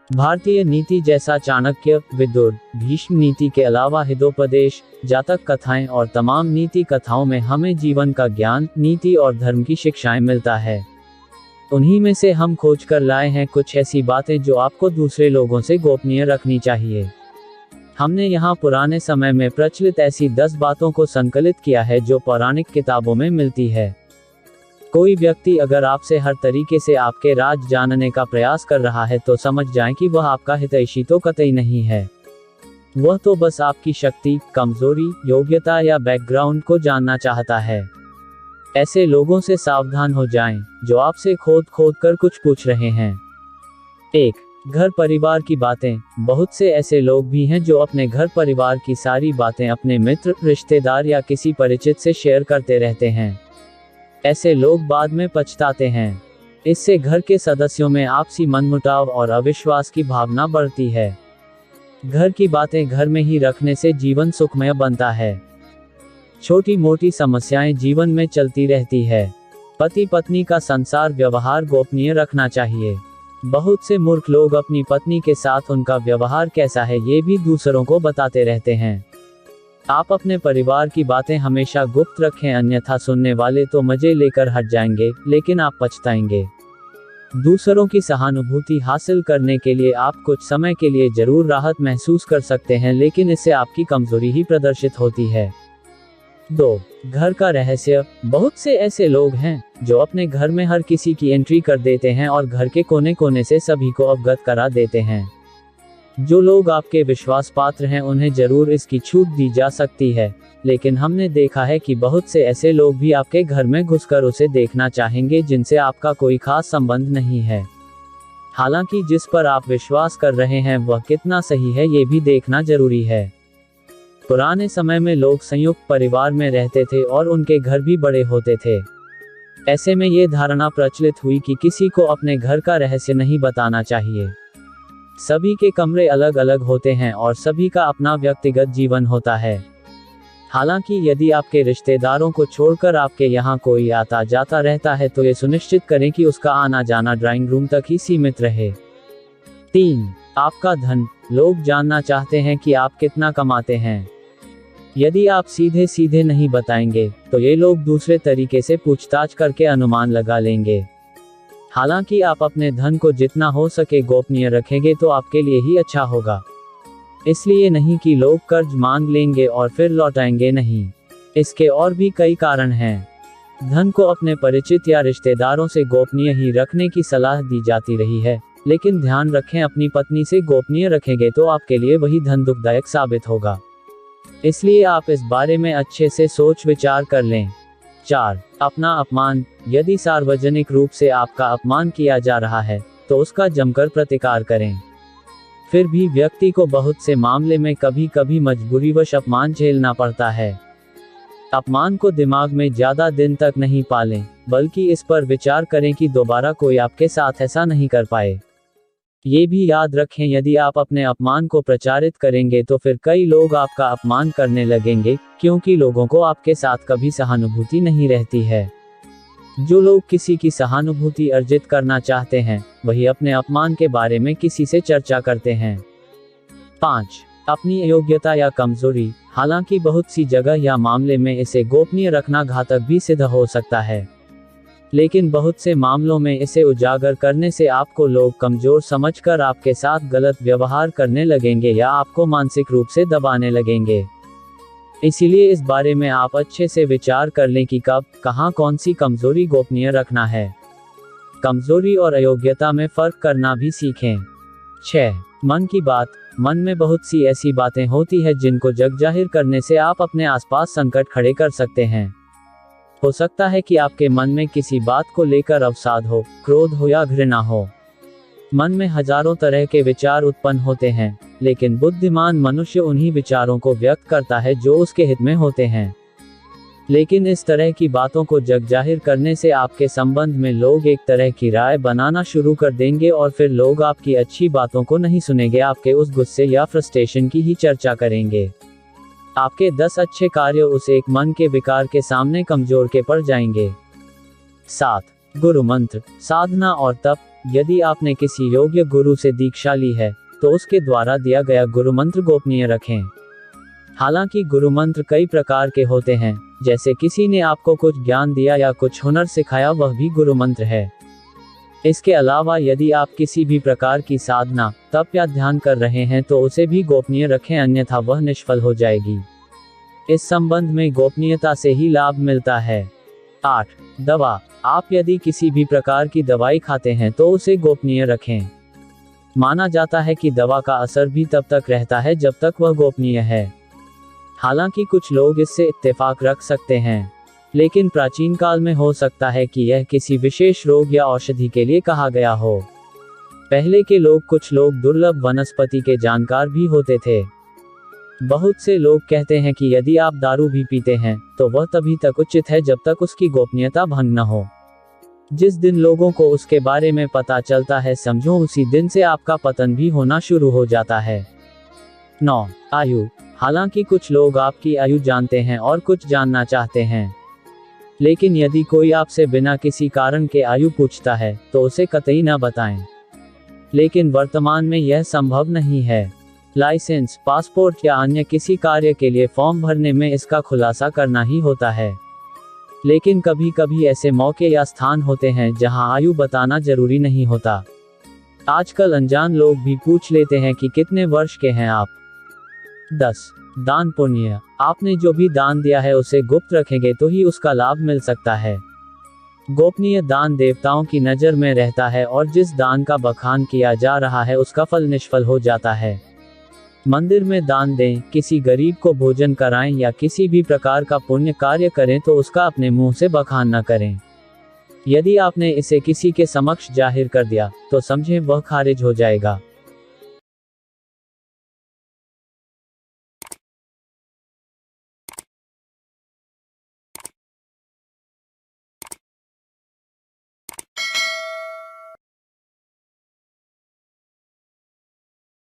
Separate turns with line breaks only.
भारतीय नीति जैसा चाणक्य, विदुर, भीष्म नीति के अलावा हितोपदेश, जातक कथाएं और तमाम नीति कथाओं में हमें जीवन का ज्ञान, नीति और धर्म की शिक्षाएं मिलता है। उन्हीं में से हम खोज कर लाए हैं कुछ ऐसी बातें जो आपको दूसरे लोगों से गोपनीय रखनी चाहिए। हमने यहाँ पुराने समय में प्रचलित ऐसी 10 बातों को संकलित किया है जो पौराणिक किताबों में मिलती है। कोई व्यक्ति अगर आपसे हर तरीके से आपके राज जानने का प्रयास कर रहा है तो समझ जाएं कि वह आपका हितैषी तो कतई नहीं है। वह तो बस आपकी शक्ति, कमजोरी, योग्यता या बैकग्राउंड को जानना चाहता है। ऐसे लोगों से सावधान हो जाएं, जो आपसे खोद खोद कर कुछ पूछ रहे हैं। 1. घर परिवार की बातें। बहुत से ऐसे लोग भी हैं जो अपने घर परिवार की सारी बातें अपने मित्र, रिश्तेदार या किसी परिचित से शेयर करते रहते हैं। ऐसे लोग बाद में पछताते हैं। इससे घर के सदस्यों में आपसी मनमुटाव और अविश्वास की भावना बढ़ती है। घर की बातें घर में ही रखने से जीवन सुखमय बनता है। छोटी मोटी समस्याएं जीवन में चलती रहती है। पति पत्नी का संसार व्यवहार गोपनीय रखना चाहिए। बहुत से मूर्ख लोग अपनी पत्नी के साथ उनका व्यवहार कैसा है ये भी दूसरों को बताते रहते हैं। आप अपने परिवार की बातें हमेशा गुप्त रखें, अन्यथा सुनने वाले तो मजे लेकर हट जाएंगे, लेकिन आप पछताएंगे। दूसरों की सहानुभूति हासिल करने के लिए आप कुछ समय के लिए जरूर राहत महसूस कर सकते हैं, लेकिन इससे आपकी कमजोरी ही प्रदर्शित होती है। 2. घर का रहस्य। बहुत से ऐसे लोग हैं जो अपने घर में हर किसी की एंट्री कर देते हैं और घर के कोने कोने से सभी को अवगत करा देते हैं। जो लोग आपके विश्वास पात्र हैं उन्हें जरूर इसकी छूट दी जा सकती है, लेकिन हमने देखा है कि बहुत से ऐसे लोग भी आपके घर में घुसकर उसे देखना चाहेंगे जिनसे आपका कोई खास संबंध नहीं है। हालांकि जिस पर आप विश्वास कर रहे हैं वह कितना सही है ये भी देखना जरूरी है। पुराने समय में लोग संयुक्त परिवार में रहते थे और उनके घर भी बड़े होते थे। ऐसे में ये धारणा प्रचलित हुई कि किसी को अपने घर का रहस्य नहीं बताना चाहिए। सभी के कमरे अलग अलग होते हैं और सभी का अपना व्यक्तिगत जीवन होता है। हालांकि यदि आपके रिश्तेदारों को छोड़कर आपके यहाँ कोई आता जाता रहता है तो ये सुनिश्चित करें कि उसका आना जाना ड्राइंग रूम तक ही सीमित रहे। 3. आपका धन। लोग जानना चाहते हैं कि आप कितना कमाते हैं। यदि आप सीधे सीधे नहीं बताएंगे तो ये लोग दूसरे तरीके से पूछताछ करके अनुमान लगा लेंगे। हालांकि आप अपने धन को जितना हो सके गोपनीय रखेंगे तो आपके लिए ही अच्छा होगा। इसलिए नहीं कि लोग कर्ज मांग लेंगे और फिर लौटाएंगे नहीं। इसके और भी कई कारण हैं। धन को अपने परिचित या रिश्तेदारों से गोपनीय ही रखने की सलाह दी जाती रही है, लेकिन ध्यान रखें अपनी पत्नी से गोपनीय रखेंगे तो आपके लिए वही धन दुखदायक साबित होगा। इसलिए आप इस बारे में अच्छे से सोच विचार कर लें। 4. अपना अपमान। यदि सार्वजनिक रूप से आपका अपमान किया जा रहा है तो उसका जमकर प्रतिकार करें। फिर भी व्यक्ति को बहुत से मामले में कभी कभी मजबूरीवश अपमान झेलना पड़ता है। अपमान को दिमाग में ज्यादा दिन तक नहीं पालें, बल्कि इस पर विचार करें कि दोबारा कोई आपके साथ ऐसा नहीं कर पाए। ये भी याद रखें यदि आप अपने अपमान को प्रचारित करेंगे तो फिर कई लोग आपका अपमान करने लगेंगे, क्योंकि लोगों को आपके साथ कभी सहानुभूति नहीं रहती है। जो लोग किसी की सहानुभूति अर्जित करना चाहते हैं वही अपने अपमान के बारे में किसी से चर्चा करते हैं। 5. अपनी अयोग्यता या कमजोरी। हालांकि बहुत सी जगह या मामले में इसे गोपनीय रखना घातक भी सिद्ध हो सकता है, लेकिन बहुत से मामलों में इसे उजागर करने से आपको लोग कमजोर समझकर आपके साथ गलत व्यवहार करने लगेंगे या आपको मानसिक रूप से दबाने लगेंगे। इसीलिए इस बारे में आप अच्छे से विचार कर लें कि कब, कहां, कौन सी कमजोरी गोपनीय रखना है। कमजोरी और अयोग्यता में फर्क करना भी सीखें। 6. मन की बात। मन में बहुत सी ऐसी बातें होती है जिनको जग जाहिर करने से आप अपने आसपास संकट खड़े कर सकते हैं। हो सकता है कि आपके मन में किसी बात को लेकर अवसाद हो, क्रोध हो या घृणा हो। मन में हजारों तरह के विचार उत्पन्न होते हैं, लेकिन बुद्धिमान मनुष्य उन्हीं विचारों को व्यक्त करता है जो उसके हित में होते हैं। लेकिन इस तरह की बातों को जग जाहिर करने से आपके संबंध में लोग एक तरह की राय बनाना शुरू कर देंगे और फिर लोग आपकी अच्छी बातों को नहीं सुनेंगे, आपके उस गुस्से या फ्रस्ट्रेशन की ही चर्चा करेंगे। आपके 10 अच्छे कार्य उस एक मन के विकार के सामने कमजोर के पड़ जाएंगे। 7. गुरु मंत्र। साधना और तप। यदि आपने किसी योग्य गुरु से दीक्षा ली है तो उसके द्वारा दिया गया गुरु मंत्र गोपनीय रखें। हालांकि गुरु मंत्र कई प्रकार के होते हैं, जैसे किसी ने आपको कुछ ज्ञान दिया या कुछ हुनर सिखाया, वह भी गुरु मंत्र है। इसके अलावा यदि आप किसी भी प्रकार की साधना, तप या ध्यान कर रहे हैं तो उसे भी गोपनीय रखें, अन्यथा वह निष्फल हो जाएगी। इस संबंध में गोपनीयता से ही लाभ मिलता है। 8. दवा। आप यदि किसी भी प्रकार की दवाई खाते हैं तो उसे गोपनीय रखें। माना जाता है कि दवा का असर भी तब तक रहता है जब तक वह गोपनीय है। हालांकि कुछ लोग इससे इत्तेफाक रख सकते हैं, लेकिन प्राचीन काल में हो सकता है कि यह किसी विशेष रोग या औषधि के लिए कहा गया हो। पहले के लोग, कुछ लोग दुर्लभ वनस्पति के जानकार भी होते थे। बहुत से लोग कहते हैं कि यदि आप दारू भी पीते हैं तो वह तभी तक उचित है जब तक उसकी गोपनीयता भंग न हो। जिस दिन लोगों को उसके बारे में पता चलता है, समझो उसी दिन से आपका पतन भी होना शुरू हो जाता है। 9. आयु। हालांकि कुछ लोग आपकी आयु जानते हैं और कुछ जानना चाहते हैं, लेकिन यदि कोई आपसे बिना किसी कारण के आयु पूछता है तो उसे कतई न बताएं। लेकिन वर्तमान में यह संभव नहीं है। लाइसेंस, पासपोर्ट या अन्य किसी कार्य के लिए फॉर्म भरने में इसका खुलासा करना ही होता है। लेकिन कभी कभी ऐसे मौके या स्थान होते हैं जहां आयु बताना जरूरी नहीं होता। आजकल अनजान लोग भी पूछ लेते हैं कि कितने वर्ष के हैं आप। 10. दान पुण्य। आपने जो भी दान दिया है उसे गुप्त रखेंगे तो ही उसका लाभ मिल सकता है। गोपनीय दान देवताओं की नज़र में रहता है और जिस दान का बखान किया जा रहा है उसका फल निष्फल हो जाता है। मंदिर में दान दें, किसी गरीब को भोजन कराएं या किसी भी प्रकार का पुण्य कार्य करें तो उसका अपने मुंह से बखान न करें। यदि आपने इसे किसी के समक्ष जाहिर कर दिया तो समझें वह खारिज हो जाएगा।